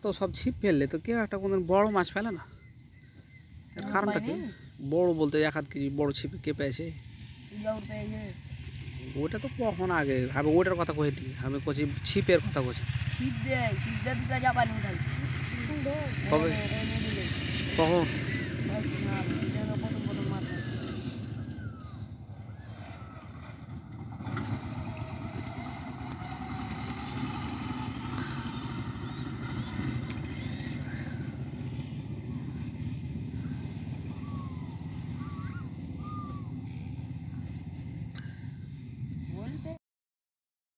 তো সব ছিপ ফেললে তো কেউ একটা কোনো বড় মাছ ফেলে না, এর কারণটা কি? বড় বলতে 1-1 কেজি বড় ছিপ কে পেয়েছে? ওটা তো কখন আগে, আমি ওটার কথা কইনি, আমি কইছি ছিপের কথা কইছি। কবে কখন?